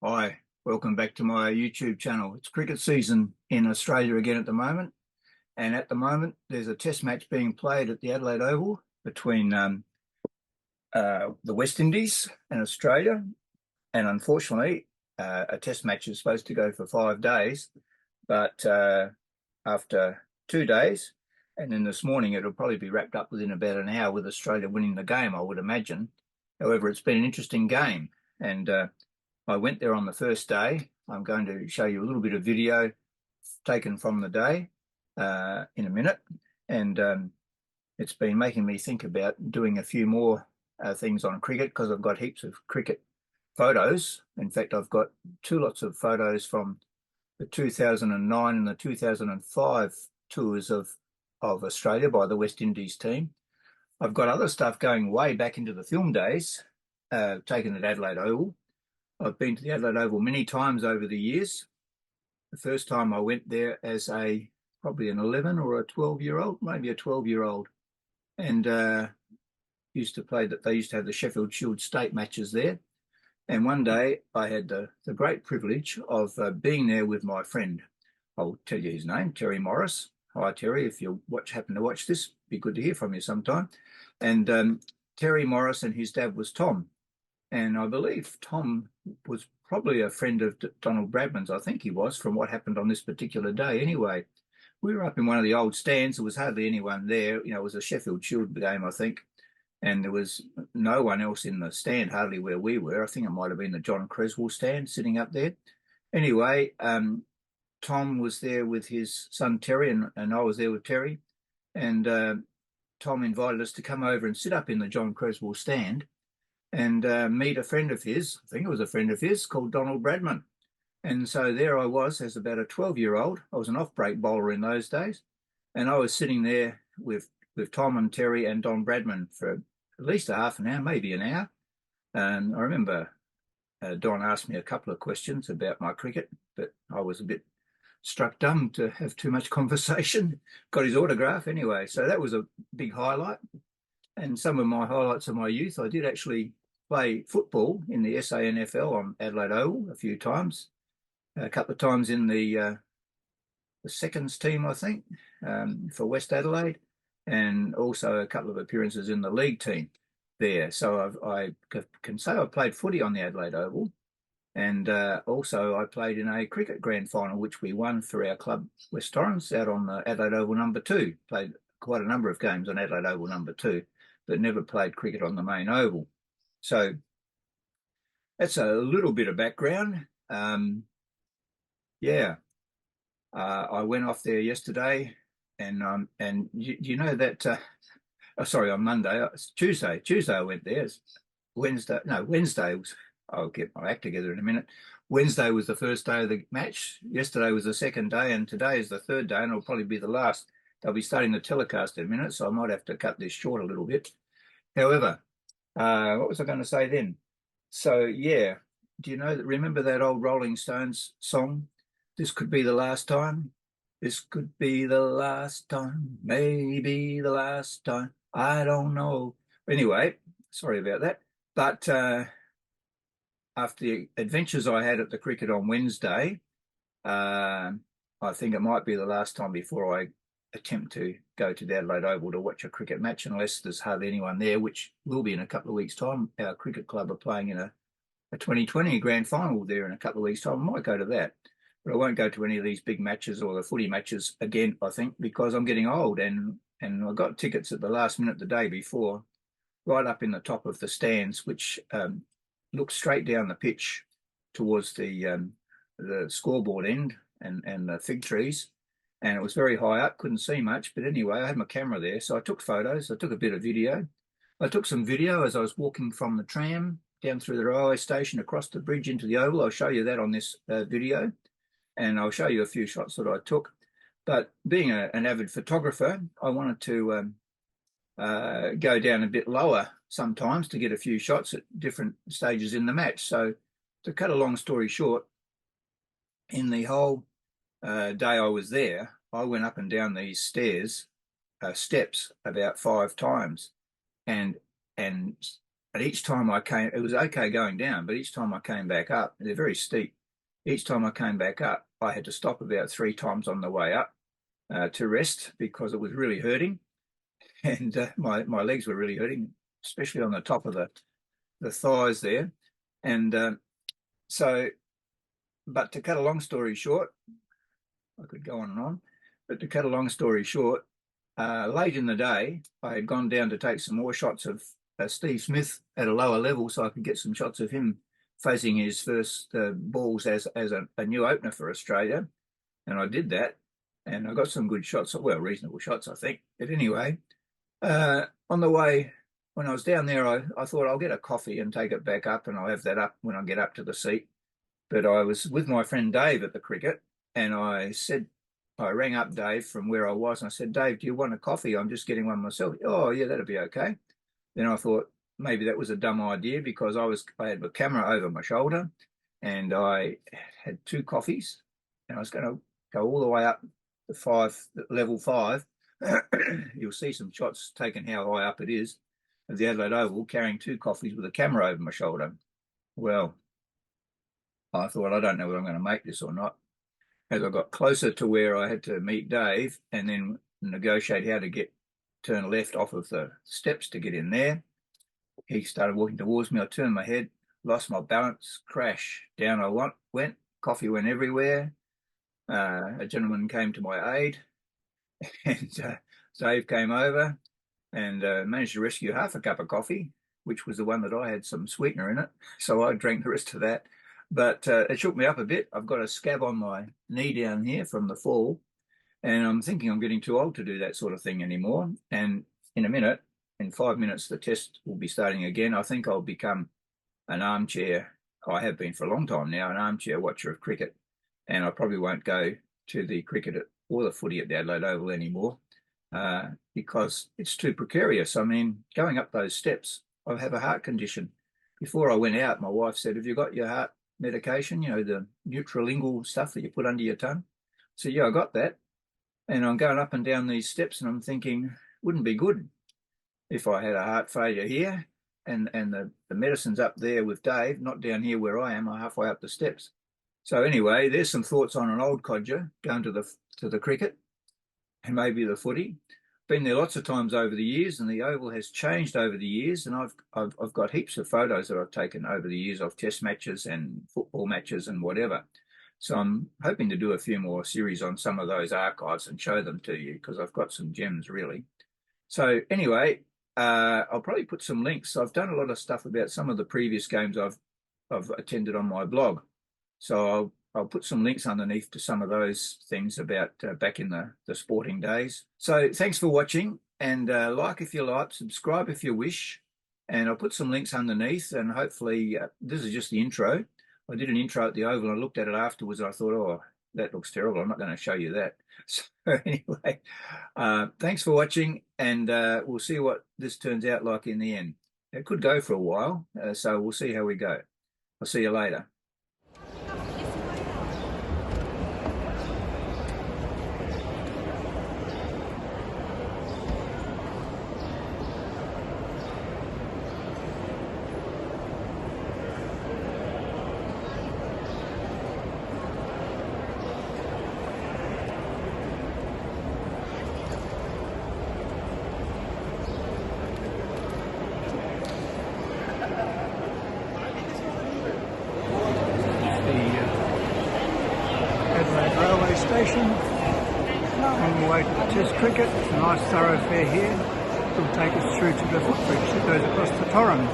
Hi, welcome back to my YouTube channel. It's cricket season in Australia again at the moment, and at the moment there's a test match being played at the Adelaide Oval between the West Indies and Australia. And unfortunately, a test match is supposed to go for 5 days, but after 2 days, and then this morning it'll probably be wrapped up within about an hour with Australia winning the game, I would imagine. However, it's been an interesting game, and I went there on the first day. I'm going to show you a little bit of video taken from the day in a minute. And it's been making me think about doing a few more things on cricket because I've got heaps of cricket photos. In fact, I've got two lots of photos from the 2009 and the 2005 tours of Australia by the West Indies team. I've got other stuff going way back into the film days, taken at Adelaide Oval. I've been to the Adelaide Oval many times over the years. The first time I went there as probably an 11 or a 12-year-old, maybe a 12-year-old, and used to play that. They used to have the Sheffield Shield state matches there. And one day I had the great privilege of being there with my friend. I'll tell you his name, Terry Morris. Hi, Terry. If you happen to watch this, be good to hear from you sometime. And Terry Morris and his dad was Tom. And I believe Tom was probably a friend of Donald Bradman's. I think he was, from what happened on this particular day. Anyway, we were up in one of the old stands. There was hardly anyone there. You know, it was a Sheffield Shield game, I think. And there was no one else in the stand, hardly where we were. I think it might have been the John Creswell stand sitting up there. Anyway, Tom was there with his son Terry, and I was there with Terry. And Tom invited us to come over and sit up in the John Creswell stand and meet a friend of his. I think it was a friend of his called Donald Bradman. And so there I was as about a 12-year-old. I was an off-break bowler in those days. And I was sitting there with Tom and Terry and Don Bradman for at least a half an hour, maybe an hour. And I remember Don asked me a couple of questions about my cricket, but I was a bit struck dumb to have too much conversation. Got his autograph anyway. So that was a big highlight. And some of my highlights of my youth, I did actually play football in the SANFL on Adelaide Oval a few times, a couple of times in the seconds team, I think, for West Adelaide, and also a couple of appearances in the league team there. So I can say I played footy on the Adelaide Oval, and also I played in a cricket grand final, which we won for our club, West Torrens, out on the Adelaide Oval number 2. Played quite a number of games on Adelaide Oval number 2, but never played cricket on the main oval. So that's a little bit of background. Yeah, I went off there yesterday, and you know that. Sorry, on Monday, Tuesday. Tuesday I went there. Wednesday was. I'll get my act together in a minute. Wednesday was the first day of the match. Yesterday was the second day, and today is the third day, and it'll probably be the last. They'll be starting the telecast in a minute, so I might have to cut this short a little bit. However, what was I going to say then? So, yeah, remember that old Rolling Stones song? This could be the last time. This could be the last time. Maybe the last time. I don't know. Anyway, sorry about that. But after the adventures I had at the cricket on Wednesday, I think it might be the last time before I attempt to go to the Adelaide Oval to watch a cricket match, unless there's hardly anyone there, which will be in a couple of weeks' time. Our cricket club are playing in a 2020 grand final there in a couple of weeks' time. I might go to that, but I won't go to any of these big matches or the footy matches again, I think, because I'm getting old, and I got tickets at the last minute the day before, right up in the top of the stands, which look straight down the pitch towards the scoreboard end and the fig trees. And it was very high up, couldn't see much. But anyway, I had my camera there, so I took photos. I took a bit of video. I took some video as I was walking from the tram down through the railway station across the bridge into the Oval. I'll show you that on this video, and I'll show you a few shots that I took. But being an avid photographer, I wanted to go down a bit lower sometimes to get a few shots at different stages in the match. So to cut a long story short, in the whole day I was there, I went up and down these steps about 5 times, and And each time I came, it was okay going down, but each time I came back up, they're very steep. Each time I came back up, I had to stop about 3 times on the way up to rest because it was really hurting, and my legs were really hurting, especially on the top of the thighs there. And so, but to cut a long story short, I could go on and on, but to cut a long story short, late in the day, I had gone down to take some more shots of Steve Smith at a lower level so I could get some shots of him facing his first balls as a new opener for Australia. And I did that, and I got some good shots, well, reasonable shots, I think. But anyway, on the way, when I was down there, I thought I'll get a coffee and take it back up, and I'll have that up when I get up to the seat. But I was with my friend Dave at the cricket, and I rang up Dave from where I was, and I said, Dave, do you want a coffee? I'm just getting one myself. Oh, yeah, that'll be okay. Then I thought maybe that was a dumb idea because I had a camera over my shoulder, and I had 2 coffees, and I was going to go all the way up to level 5. You'll see some shots taken how high up it is of the Adelaide Oval, carrying 2 coffees with a camera over my shoulder. Well, I thought, I don't know whether I'm going to make this or not. As I got closer to where I had to meet Dave and then negotiate how to turn left off of the steps to get in there, he started walking towards me. I turned my head, lost my balance, crash. Down I went, coffee went everywhere. A gentleman came to my aid, and Dave came over and managed to rescue half a cup of coffee, which was the one that I had some sweetener in it. So I drank the rest of that. But it shook me up a bit. I've got a scab on my knee down here from the fall, and I'm thinking I'm getting too old to do that sort of thing anymore. And in 5 minutes, the test will be starting again. I think I'll become an armchair. I have been for a long time now, an armchair watcher of cricket. And I probably won't go to the cricket or the footy at the Adelaide Oval anymore because it's too precarious. I mean, going up those steps, I have a heart condition. Before I went out, my wife said, have you got your heart medication, the neutrolingual stuff that you put under your tongue? So, yeah, I got that. And I'm going up and down these steps, and I'm thinking, wouldn't be good if I had a heart failure here and the medicine's up there with Dave, not down here where I am, I'm halfway up the steps. So anyway, there's some thoughts on an old codger going to the cricket and maybe the footy. Been there lots of times over the years, and the Oval has changed over the years. And I've got heaps of photos that I've taken over the years of test matches and football matches and whatever. So I'm hoping to do a few more series on some of those archives and show them to you because I've got some gems really. So anyway, I'll probably put some links. I've done a lot of stuff about some of the previous games I've attended on my blog. So I'll put some links underneath to some of those things about back in the sporting days. So thanks for watching, and like if you like, subscribe if you wish, and I'll put some links underneath, and hopefully this is just the intro. I did an intro at the Oval and I looked at it afterwards and I thought, oh, that looks terrible. I'm not going to show you that. So anyway, thanks for watching, and we'll see what this turns out like in the end. It could go for a while, so we'll see how we go. I'll see you later. Railway station on the way to the Test cricket. It's a nice thoroughfare here. It'll take us through to the footbridge that goes across the Torrens.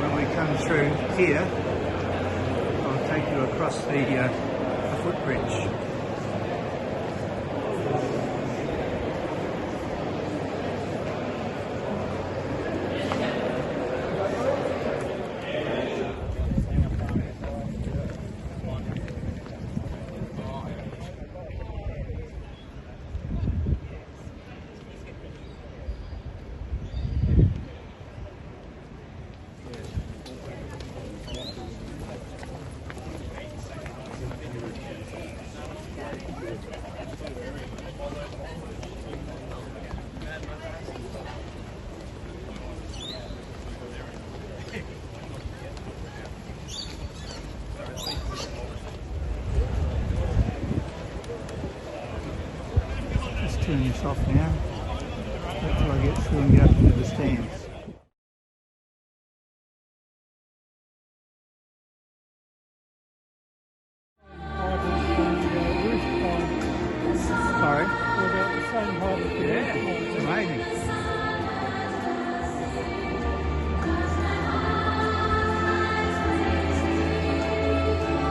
When we come through here, I'll take you across the footbridge. lights off now. Wait till I get through and get up into the stands. Sorry? Yeah, it's amazing.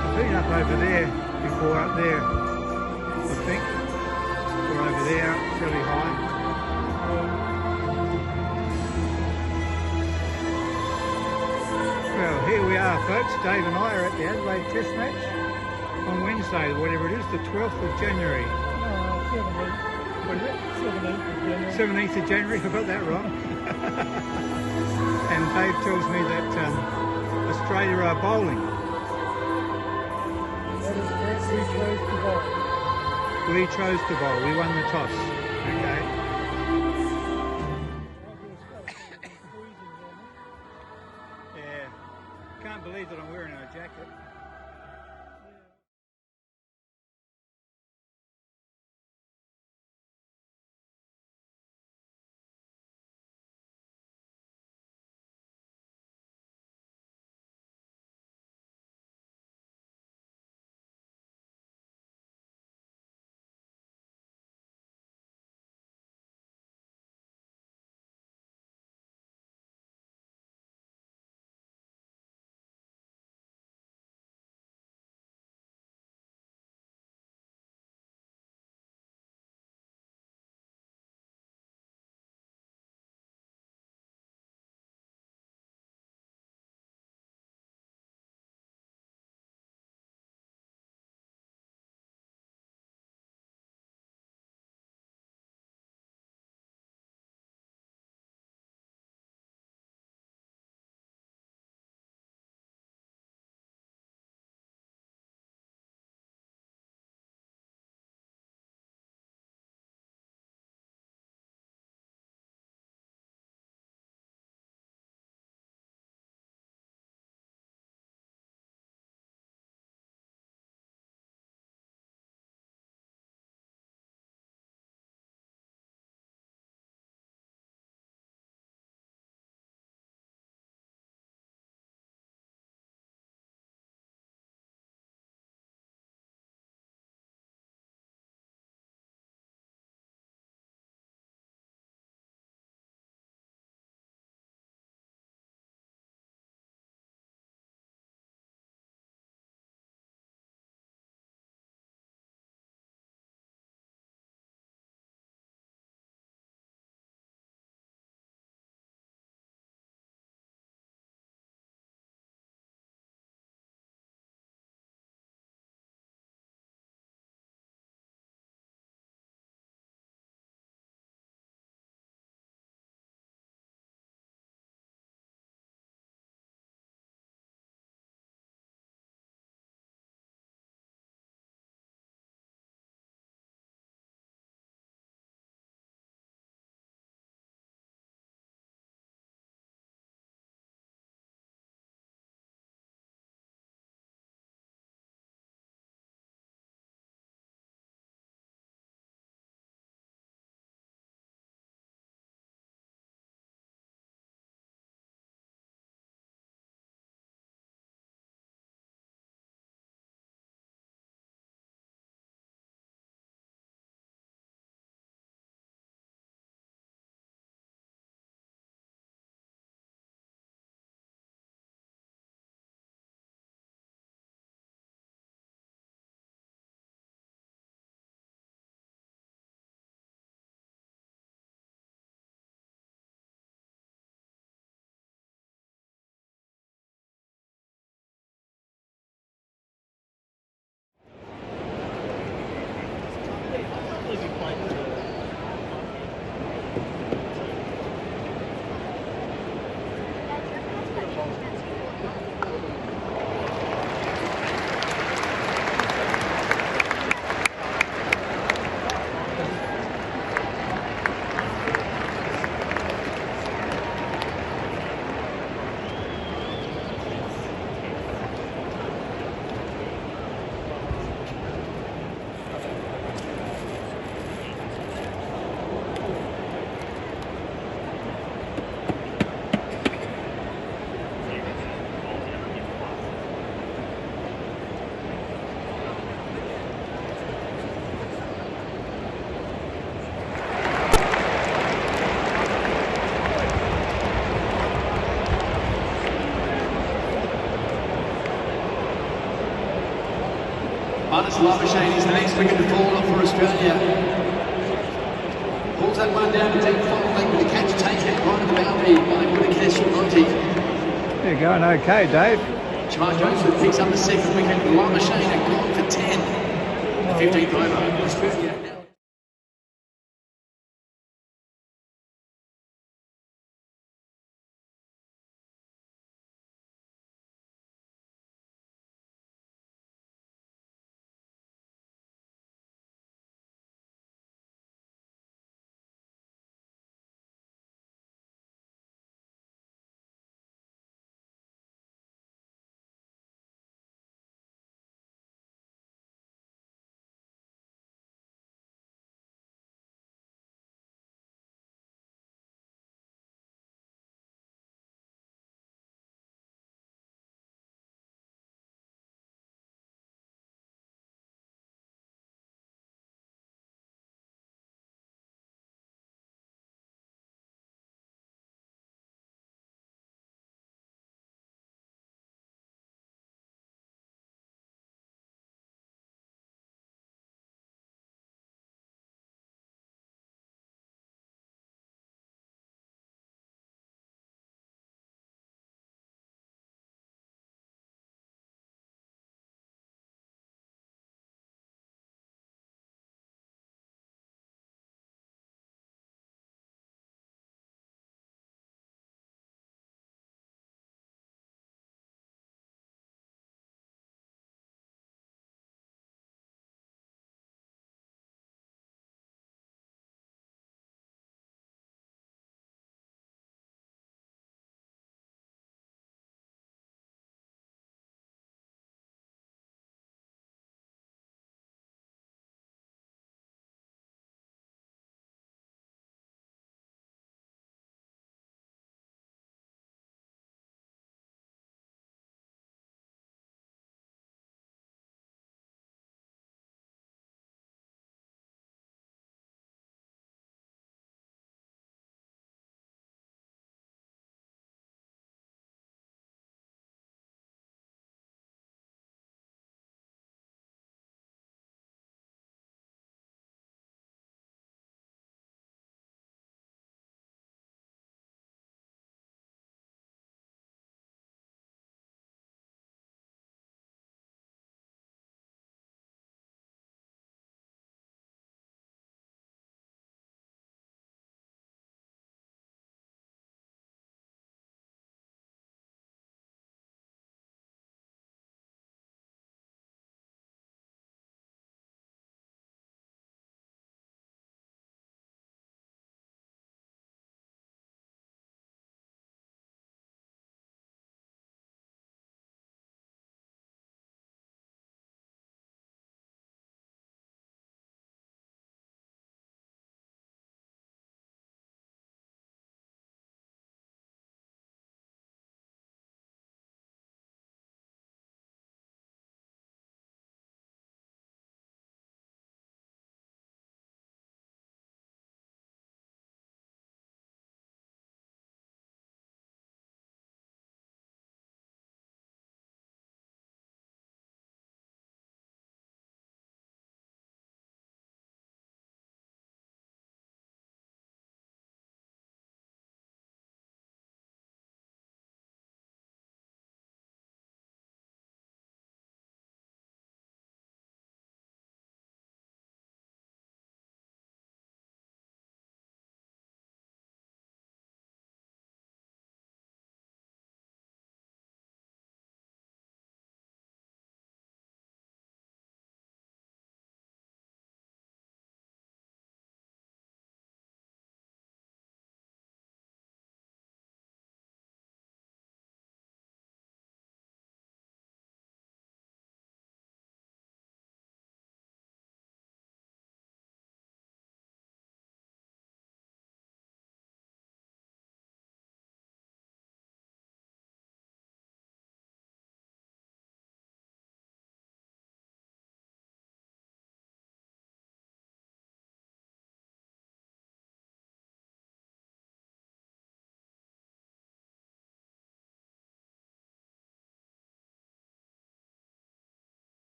I've been up over there before, up there, I think. Or over there, really high. Well, here we are, folks. Dave and I are at the Adelaide Test match on Wednesday, whatever it is, the 12th of January. 17th. What is it? 17th of January. 17th of January, I got that wrong. And Dave tells me that Australia are bowling. That is correct. We chose to bowl. We chose to bowl. We won the toss. Okay. Yeah. Can't believe that I'm wearing a jacket. Labuschagne is the next wicket to fall off for Australia. Pulls that one down to deep final leg with a catch taken right at the boundary by Whitakesh Monty. You're going okay, Dave. Charles Joseph picks up the second wicket. Labuschagne gone for 10. 15th over. Australia.